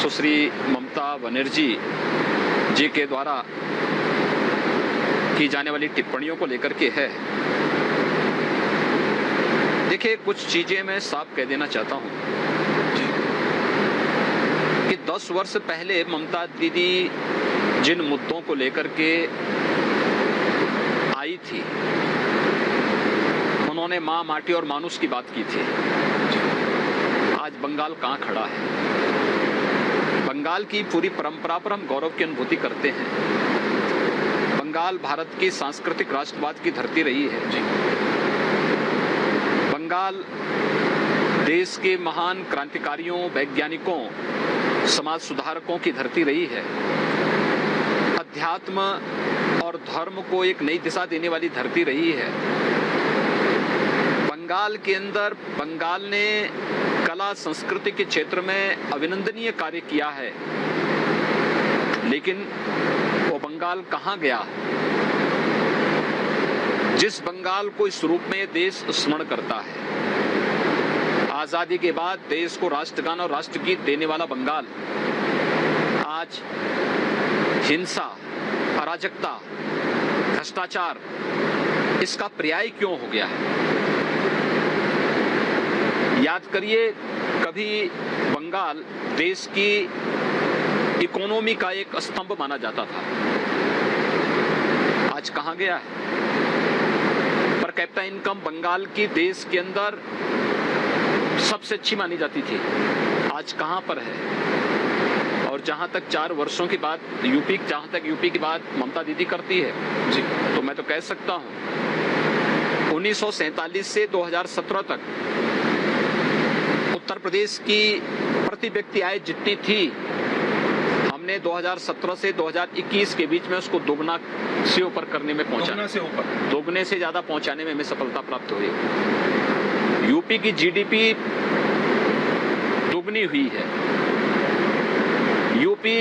सुश्री ममता बनर्जी जी के द्वारा की जाने वाली टिप्पणियों को लेकर के है। देखिए, कुछ चीजें मैं साफ कह देना चाहता हूं कि 10 वर्ष पहले ममता दीदी जिन मुद्दों को लेकर के आई थी, उन्होंने मां, माटी और मानुष की बात की थी। आज बंगाल कहां खड़ा है? बंगाल की पूरी परंपरा पर हम गौरव की अनुभूति करते हैं। बंगाल भारत की सांस्कृतिक राष्ट्रवाद की धरती रही है। बंगाल देश के महान क्रांतिकारियों, वैज्ञानिकों, समाज सुधारकों की धरती रही है। अध्यात्म और धर्म को एक नई दिशा देने वाली धरती रही है। बंगाल के अंदर बंगाल ने कला संस्कृति के क्षेत्र में अभिनंदनीय कार्य किया है, लेकिन वो बंगाल कहां गया जिस बंगाल को इस रूप में देश स्मरण करता है? आजादी के बाद देश को राष्ट्रगान और राष्ट्रगीत देने वाला बंगाल आज हिंसा, अराजकता, भ्रष्टाचार इसका पर्याय क्यों हो गया है? याद करिए, कभी बंगाल देश की इकोनॉमी का एक स्तंभ माना जाता था। आज कहां गया है? पर कैपिटा इनकम बंगाल की देश के अंदर सबसे अच्छी मानी जाती थी। आज कहां पर है? और जहां तक 4 वर्षों की बात यूपी की बात ममता दीदी करती है जी, तो मैं तो कह सकता हूं 1947 से 2017 तक उत्तर प्रदेश की प्रति व्यक्ति आय जितनी थी, हमने 2017 से 2021 के बीच में उसको दोगुना से ऊपर करने में पहुंचा। दोगुने से ज्यादा पहुंचाने में हमें सफलता प्राप्त हुई। यूपी की जीडीपी दोगुनी हुई है। यूपी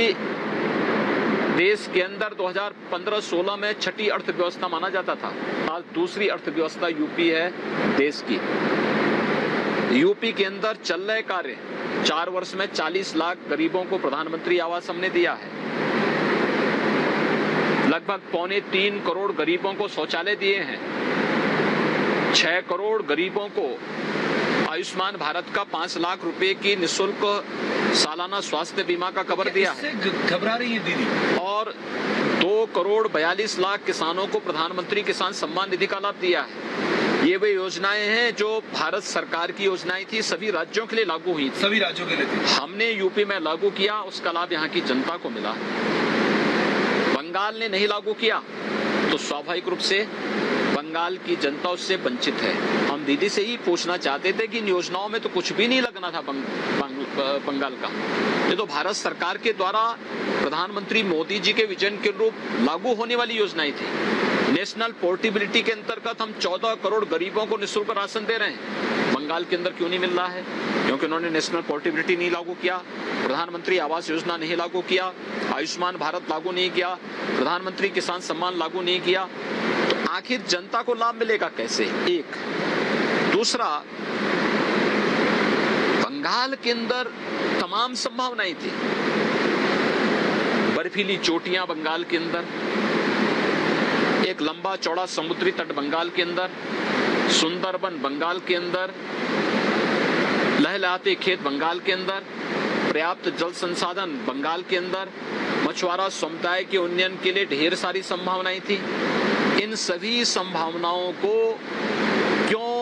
देश के अंदर 2015-16 में छठी अर्थव्यवस्था माना जाता था। आज दूसरी अर्थव्यवस्था यूपी है देश की। यूपी के अंदर चल रहे कार्य, 4 वर्ष में 40 लाख गरीबों को प्रधानमंत्री आवास हमने दिया है। लगभग 2.25 करोड़ गरीबों को शौचालय दिए हैं। 6 करोड़ गरीबों को आयुष्मान भारत का 5 लाख रुपए की निःशुल्क सालाना स्वास्थ्य बीमा का कवर दिया है। घबरा रही है दीदी। और 2 करोड़ 42 लाख किसानों को प्रधानमंत्री किसान सम्मान निधि का लाभ दिया है। ये वे योजनाएं हैं जो भारत सरकार की योजनाएं थी, सभी राज्यों के लिए लागू हुई थी। सभी राज्यों के लिए थी। हमने यूपी में लागू किया, उसका लाभ यहाँ की जनता को मिला। बंगाल ने नहीं लागू किया तो स्वाभाविक रूप से बंगाल की जनता उससे वंचित है। हम दीदी से ही पूछना चाहते थे कि इन योजनाओं में तो कुछ भी नहीं लगना था बंगाल का। ये तो भारत सरकार के द्वारा प्रधानमंत्री मोदी जी के विजन के अनुरूप लागू होने वाली योजनाएं थी। नेशनल पोर्टेबिलिटी के अंतर्गत हम 14 करोड़ गरीबों को निःशुल्क राशन दे रहे हैं। बंगाल के अंदर क्यों नहीं मिल रहा है? क्योंकि उन्होंने नेशनल पोर्टेबिलिटी नहीं लागू किया, प्रधानमंत्री आवास योजना नहीं लागू किया, आयुष्मान भारत लागू नहीं किया, प्रधानमंत्री किसान सम्मान लागू नहीं किया। तो आखिर जनता को लाभ मिलेगा कैसे? एक दूसरा, बंगाल के अंदर तमाम संभावनाएं थी। बर्फीली चोटियां बंगाल के अंदर, एक लंबा चौड़ा समुद्री तट बंगाल के अंदर, सुंदरबन बंगाल के अंदर, लहलहाते खेत बंगाल के अंदर, पर्याप्त जल संसाधन बंगाल के अंदर, मछुआरा समुदाय के उन्नयन के लिए ढेर सारी संभावनाएं थी। इन सभी संभावनाओं को क्यों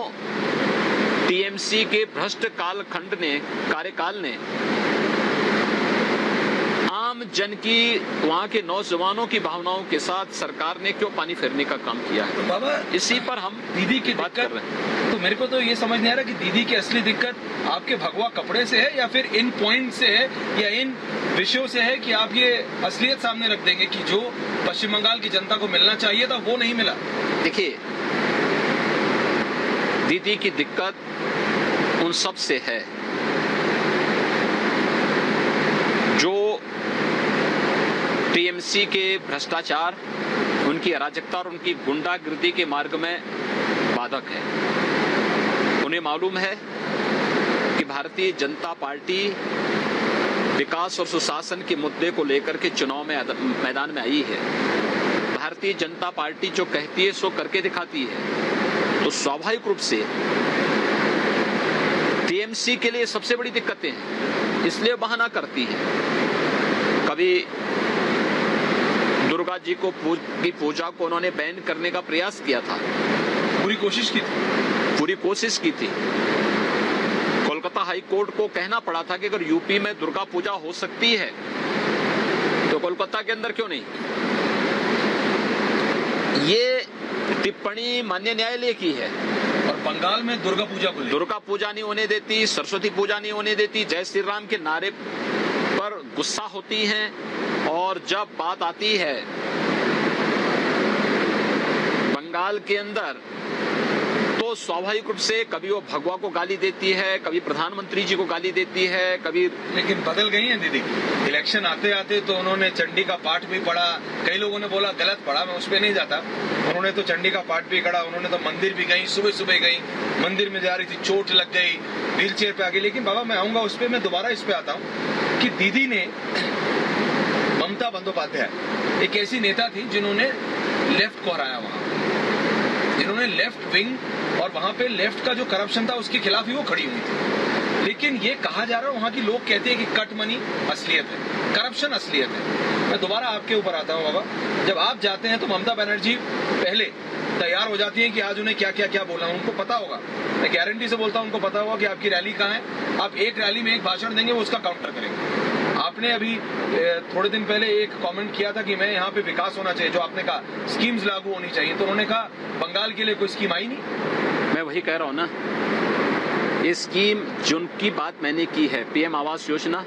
टीएमसी के भ्रष्ट कार्यकाल ने आम जन की, वहां के नौजवानों की भावनाओं के साथ सरकार ने क्यों पानी फेरने का काम किया है? तो बाबा, इसी पर हम दीदी की बात कर रहे हैं। तो मेरे को तो ये समझ नहीं आ रहा कि दीदी की असली दिक्कत आपके भगवा कपड़े से है या फिर इन पॉइंट से है या इन विषयों से है कि आप ये असलियत सामने रख देंगे कि जो पश्चिम बंगाल की जनता को मिलना चाहिए था वो नहीं मिला। देखिए, दीदी की दिक्कत उन सब से है जो टीएमसी के भ्रष्टाचार, उनकी अराजकता और उनकी गुंडागिर्दी के मार्ग में बाधक है। उन्हें मालूम है कि भारतीय जनता पार्टी विकास और सुशासन के मुद्दे को लेकर के चुनाव में मैदान में आई है। भारतीय जनता पार्टी जो कहती है सो करके दिखाती है, तो स्वाभाविक रूप से टीएमसी के लिए सबसे बड़ी दिक्कतें हैं, इसलिए बहाना करती है। कभी दुर्गा जी की पूजा को उन्होंने बैन करने का प्रयास किया था, पूरी कोशिश की थी। कोलकाता हाई कोर्ट को कहना पड़ा था कि अगर यूपी में दुर्गा पूजा हो सकती है तो कोलकाता के अंदर क्यों नहीं। ये टिप्पणी माननीय न्यायालय की है। और बंगाल में दुर्गा पूजा नहीं होने देती, सरस्वती पूजा नहीं होने देती, जय श्री राम के नारे पर गुस्सा होती हैं। और जब बात आती है बंगाल के अंदर, तो स्वाभाविक रूप से कभी वो भगवा को गाली देती है, कभी प्रधानमंत्री जी को गाली देती है, कभी। लेकिन बदल गई है दीदी। इलेक्शन आते आते तो उन्होंने चंडी का पाठ भी पढ़ा। कई लोगों ने बोला गलत पढ़ा, मैं उस पर नहीं जाता। उन्होंने तो चंडी का पाठ भी पढ़ा, उन्होंने तो मंदिर भी गई, सुबह गई, मंदिर में जा रही थी, चोट लग गई, व्हील चेयर पे आ गई। लेकिन बाबा मैं आऊंगा उस पर, मैं दोबारा इस पे आता हूँ कि दीदी ने, ममता बंदोपाध्याय एक ऐसी नेता थी जिन्होंने लेफ्ट को हराया वहां, जिन्होंने लेफ्ट विंग और वहां पे लेफ्ट का जो करप्शन था उसके खिलाफ ही वो खड़ी हुई थी। लेकिन ये कहा जा रहा है, वहां की लोग कहते हैं कि कट मनी असलियत है, करप्शन असलियत है। मैं दोबारा आपके ऊपर आता हूँ बाबा, जब आप जाते हैं तो ममता बनर्जी पहले तैयार हो जाती है कि आज उन्हें क्या क्या क्या बोलना है, उनको पता होगा। मैं गारंटी से बोलता हूँ उनको पता होगा कि आपकी रैली कहाँ है, आप एक रैली में एक भाषण देंगे, वो उसका काउंटर करेंगे। आपने अभी थोड़े दिन पहले एक कमेंट किया था कि मैं यहाँ पे विकास होना चाहिए, जो आपने कहा स्कीम्स लागू होनी चाहिए, तो उन्होंने कहा बंगाल के लिए कोई स्कीम आई नहीं। मैं वही कह रहा हूँ ना, ये स्कीम जिनकी बात मैंने की है, पीएम आवास योजना,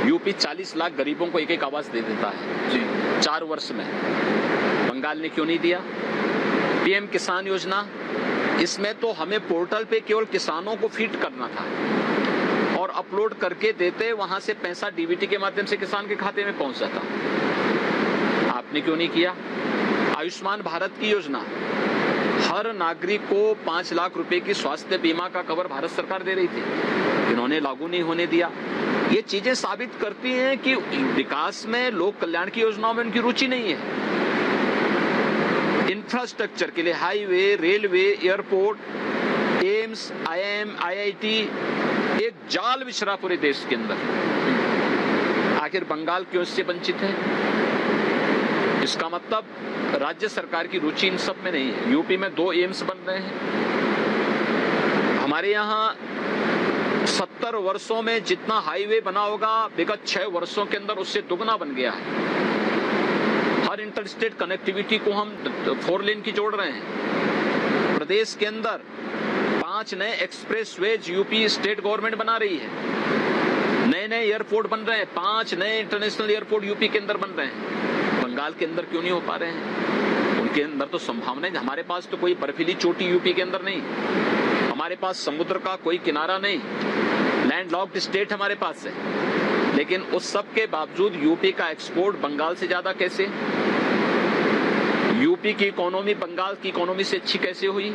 यूपी 40 लाख गरीबों को एक आवास दे देता है जी 4 वर्ष में। बंगाल ने क्यों नहीं दिया? पीएम किसान योजना, इसमें तो हमें पोर्टल पे केवल किसानों को फीड करना था और अपलोड करके देते, वहां से पैसा डीबीटी के माध्यम से किसान के खाते में पहुंच जाता। आपने क्यों नहीं किया? आयुष्मान भारत की योजना, हर नागरिक को 5 लाख रुपए की स्वास्थ्य बीमा का कवर भारत सरकार दे रही थी, इन्होंने लागू नहीं होने दिया। ये चीजें साबित करती हैं कि विकास में, लोक कल्याण की योजनाओं में उनकी रुचि नहीं है। इंफ्रास्ट्रक्चर के लिए highway, railway, airport, AIIMS, IIM, IIT, एक जाल बिछरा पूरे देश के अंदर। आखिर बंगाल क्यों इससे वंचित है? इसका मतलब राज्य सरकार की रुचि इन सब में नहीं है। यूपी में 2 एम्स बन रहे हैं, हमारे यहाँ 70 वर्षों में जितना हाईवे बना होगा विगत 6 वर्षों के अंदर उससे दुगना बन गया है। हर इंटरस्टेट कनेक्टिविटी को हम 4 लेन की जोड़ रहे हैं। प्रदेश के अंदर 5 नए एक्सप्रेसवेज यूपी स्टेट गवर्नमेंट बना रही है। नए एयरपोर्ट बन रहे हैं, 5 नए इंटरनेशनल एयरपोर्ट यूपी के अंदर बन रहे हैं। बंगाल के अंदर क्यों नहीं हो पा रहे हैं? उनके अंदर तो संभावना है। हमारे पास तो कोई बर्फीली चोटी यूपी के अंदर नहीं, हमारे पास समुद्र का कोई किनारा नहीं, लैंडलॉक्ड स्टेट हमारे पास है। लेकिन उस सब के बावजूद यूपी का एक्सपोर्ट बंगाल से ज्यादा कैसे? यूपी की इकोनॉमी बंगाल की इकोनॉमी से अच्छी कैसे हुई?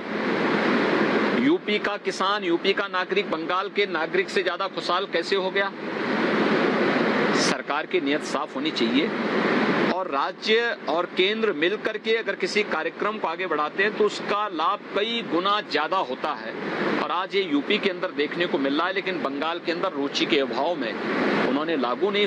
यूपी का किसान, यूपी का नागरिक बंगाल के नागरिक से ज्यादा खुशहाल कैसे हो गया? सरकार की नीयत साफ होनी चाहिए और राज्य और केंद्र मिलकर के अगर किसी कार्यक्रम को आगे बढ़ाते हैं तो उसका लाभ कई गुना ज्यादा होता है। और आज ये यूपी के अंदर देखने को मिल रहा है, लेकिन बंगाल के अंदर रुचि के अभाव में उन्होंने लागू नहीं